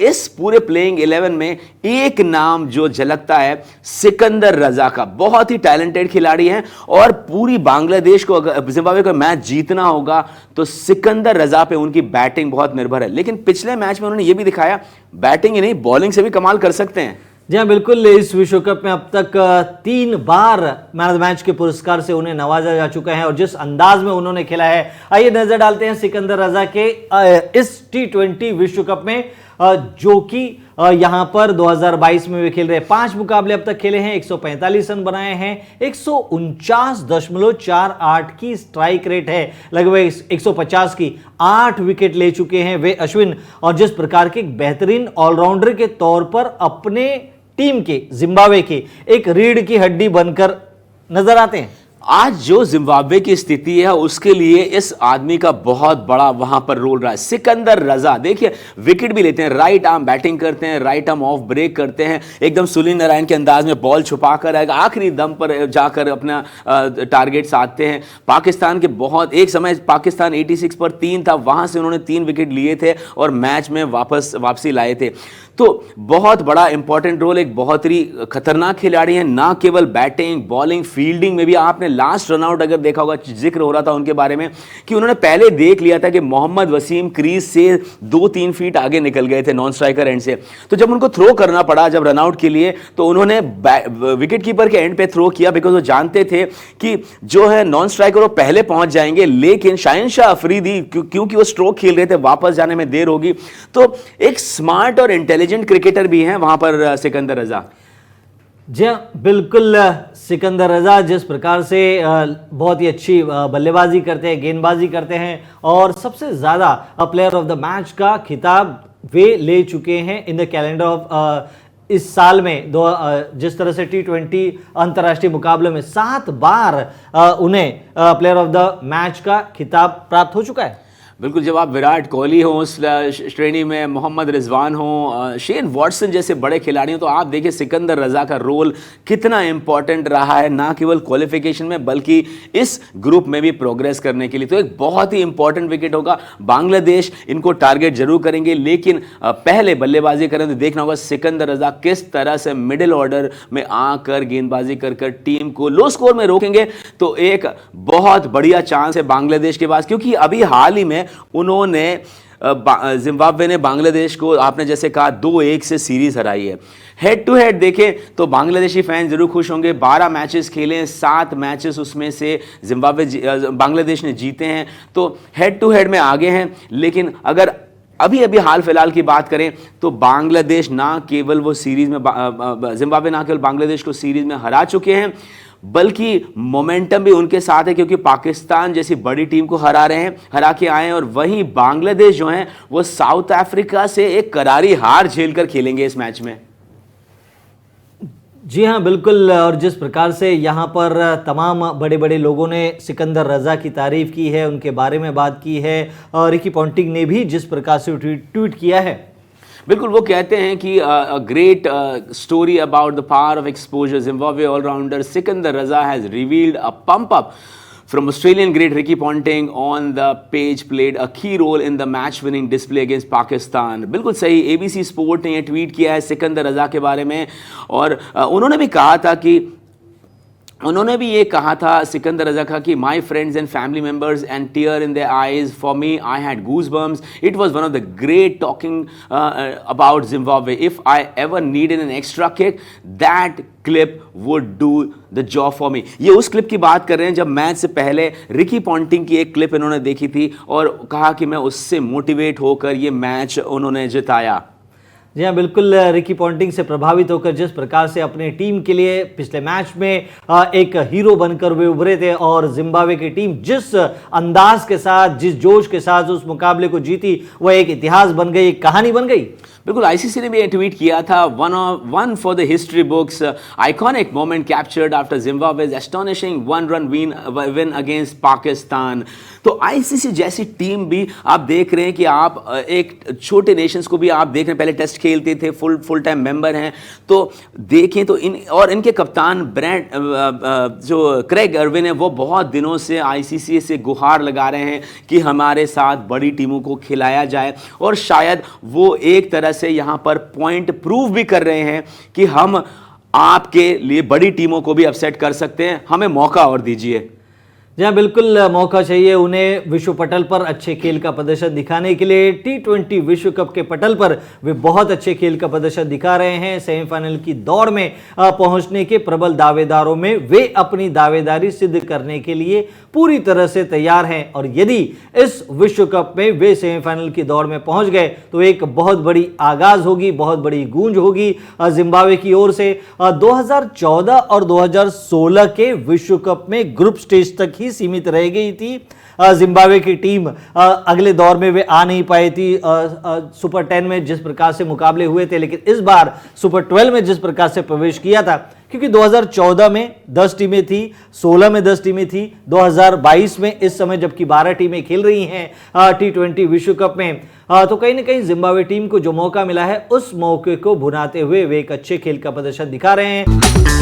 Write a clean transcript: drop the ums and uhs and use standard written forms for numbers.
इस पूरे प्लेइंग 11 में एक नाम जो झलकता है सिकंदर रजा का। बहुत ही टैलेंटेड खिलाड़ी हैं और पूरी बांग्लादेश को, अगर जिम्बाब्वे को मैच जीतना होगा तो सिकंदर रजा पे उनकी बैटिंग बहुत निर्भर है। लेकिन पिछले मैच में उन्होंने यह भी दिखाया बैटिंग ही नहीं बॉलिंग से भी कमाल कर सकते हैं। जी हाँ बिल्कुल, इस विश्व कप में अब तक 3 बार मैन ऑफ द मैच के पुरस्कार से उन्हें नवाजा जा चुका है और जिस अंदाज में उन्होंने खेला है, आइए नजर डालते हैं सिकंदर रजा के इस T20 विश्व कप में, जो कि यहां पर 2022 में वे खेल रहे हैं। 5 मुकाबले अब तक खेले हैं, 145 रन बनाए हैं, 149.48 की स्ट्राइक रेट है, लगभग 150 की, 8 विकेट ले चुके हैं वे अश्विन। और जिस प्रकार के बेहतरीन ऑलराउंडर के तौर पर अपने टीम के, जिम्बाब्वे के एक रीढ़ की हड्डी बनकर नजर आते हैं। आज जो जिम्बाब्वे की स्थिति है उसके लिए इस आदमी का बहुत बड़ा वहां पर रोल रहा है। सिकंदर रजा देखिए विकेट भी लेते हैं, राइट आर्म बैटिंग करते हैं, राइट आर्म ऑफ ब्रेक करते हैं, एकदम सुनील नारायण के अंदाज में बॉल छुपा कर आएगा, आखिरी दम पर जाकर अपना टारगेट साधते हैं। पाकिस्तान के बहुत, एक समय पाकिस्तान 86 पर 3 था, वहां से उन्होंने 3 विकेट लिए थे और मैच में वापसी लाए थे। तो बहुत बड़ा इंपॉर्टेंट रोल, एक बहुत ही खतरनाक खिलाड़ी है, ना केवल बैटिंग बॉलिंग फील्डिंग में भी। आपने लास्ट रनआउट अगर देखा होगा, जिक्र हो रहा था उनके बारे में कि उन्होंने पहले देख लिया था कि मोहम्मद वसीम क्रीज से 2-3 फीट आगे निकल गए थे नॉन स्ट्राइकर एंड से, तो जब उनको थ्रो करना पड़ा जब रनआउट के लिए, तो उन्होंने विकेट कीपर के एंड पे थ्रो किया, बिकॉज वो जानते थे कि जो है नॉन स्ट्राइकर वो पहले पहुंच जाएंगे, लेकिन शाहिनशाह अफरीदी क्योंकि वो स्ट्रोक खेल रहे थे, वापस जाने में देर होगी। तो एक स्मार्ट और इंटेलिजेंट क्रिकेटर भी हैं वहां पर सिकंदर रजा। जी बिल्कुल, सिकंदर रजा जिस प्रकार से बहुत ही अच्छी बल्लेबाजी करते हैं, गेंदबाजी करते हैं और सबसे ज्यादा प्लेयर ऑफ द मैच का खिताब वे ले चुके हैं इन द कैलेंडर ऑफ इस साल में। जिस तरह से T20 अंतर्राष्ट्रीय मुकाबले में 7 बार उन्हें प्लेयर ऑफ द मैच का खिताब प्राप्त हो चुका है। बिल्कुल, जब आप विराट कोहली हो उस श्रेणी में, मोहम्मद रिजवान हो, शेन वॉटसन जैसे बड़े खिलाड़ी हो, तो आप देखिए सिकंदर रजा का रोल कितना इंपॉर्टेंट रहा है, ना केवल क्वालिफिकेशन में बल्कि इस ग्रुप में भी प्रोग्रेस करने के लिए। तो एक बहुत ही इंपॉर्टेंट विकेट होगा। बांग्लादेश इनको टारगेट जरूर करेंगे, लेकिन पहले बल्लेबाजी करें तो देखना होगा सिकंदर रजा किस तरह से मिडिल ऑर्डर में आकर गेंदबाजी कर टीम को लो स्कोर में रोकेंगे। तो एक बहुत बढ़िया चांस है बांग्लादेश के पास, क्योंकि अभी हाल ही में उन्होंने जिम्बाब्वे ने बांग्लादेश को, आपने जैसे कहा, 2-1 से सीरीज हराई है। हेड टू हेड देखें तो बांग्लादेशी फैन जरूर खुश होंगे। 12 मैचेस खेले, 7 मैचेस उसमें से बांग्लादेश ने जीते हैं, तो हेड टू हेड में आगे हैं। लेकिन अगर अभी अभी हाल फिलहाल की बात करें तो बांग्लादेश ना केवल वो सीरीज में, जिम्बाब्वे ना केवल बांग्लादेश को सीरीज में हरा चुके हैं, बल्कि मोमेंटम भी उनके साथ है, क्योंकि पाकिस्तान जैसी बड़ी टीम को हरा के आए हैं। और वहीं बांग्लादेश जो है वो साउथ अफ्रीका से एक करारी हार झेलकर खेलेंगे इस मैच में। जी हाँ बिल्कुल, और जिस प्रकार से यहाँ पर तमाम बड़े बड़े लोगों ने सिकंदर रजा की तारीफ की है, उनके बारे में बात की है, और रिकी पॉन्टिंग ने भी जिस प्रकार से ट्वीट किया है, बिल्कुल वो कहते हैं कि great story about the power of exposure, Zimbabwe all rounder Sikandar Raza has revealed a pump up from Australian great Ricky Ponting on the page played a key role in the match-winning display against Pakistan। बिल्कुल सही, ABC sport ने ये tweet किया है सिकंदर रजा के बारे में, और उन्होंने भी ये कहा था सिकंदर रजा का कि my friends and family members and tear in their eyes, for me I had goose bumps, it was one of the great talking about Zimbabwe, if I ever needed an extra kick that clip would do the job for me. ये उस clip की बात कर रहे हैं जब match से पहले रिकी पॉन्टिंग की एक क्लिप इन्होंने देखी थी और कहा कि मैं उससे मोटिवेट होकर ये मैच उन्होंने जिताया। जी हाँ बिल्कुल, रिकी पॉन्टिंग से प्रभावित होकर जिस प्रकार से अपने टीम के लिए पिछले मैच में एक हीरो बनकर वे उभरे थे, और जिम्बाब्वे की टीम जिस अंदाज के साथ, जिस जोश के साथ उस मुकाबले को जीती, वह एक इतिहास बन गई, एक कहानी बन गई। बिल्कुल, आईसीसी ने भी ट्वीट किया था, one for the history books, iconic moment captured after Zimbabwe's astonishing 1-run win against Pakistan. तो आईसीसी जैसी टीम भी आप देख रहे हैं कि आप एक छोटे नेशंस को भी आप देख रहे हैं, पहले टेस्ट खेलते थे, फुल टाइम मेंबर हैं। तो देखें तो इनके कप्तान जो क्रेग अर्विन है वो बहुत दिनों से आईसीसी से गुहार लगा रहे हैं कि हमारे साथ बड़ी टीमों को खिलाया जाए, और शायद वो एक तरह से यहां पर पॉइंट प्रूव भी कर रहे हैं कि हम आपके लिए बड़ी टीमों को भी अपसेट कर सकते हैं, हमें मौका और दीजिए। जहाँ बिल्कुल मौका चाहिए उन्हें विश्व पटल पर अच्छे खेल का प्रदर्शन दिखाने के लिए। T20 विश्व कप के पटल पर वे बहुत अच्छे खेल का प्रदर्शन दिखा रहे हैं। सेमीफाइनल की दौड़ में पहुंचने के प्रबल दावेदारों में वे अपनी दावेदारी सिद्ध करने के लिए पूरी तरह से तैयार हैं, और यदि इस विश्व कप में वे सेमीफाइनल की दौड़ में पहुंच गए तो एक बहुत बड़ी आगाज होगी, बहुत बड़ी गूंज होगी जिम्बाब्वे की ओर से। 2014 और 2016 के विश्व कप में ग्रुप स्टेज तक ही सीमित रह गई थी जिम्बाब्वे की टीम। अगले दौर में वे आ नहीं पाई थी सुपर 10 में जिस प्रकार से मुकाबले हुए थे, लेकिन इस बार सुपर 12 में जिस प्रकार से प्रवेश किया था, क्योंकि 2014 में 10 टीमें थी, 16 में 10 टीमें थी, 2022 में इस समय जबकि 12 टीमें खेल रही हैं T20 विश्व कप में, तो कहीं ना कहीं जिम्बाब्वे टीम को जो मौका मिला है उस मौके को भुनाते हुए वे एक अच्छे खेल का प्रदर्शन दिखा रहे हैं।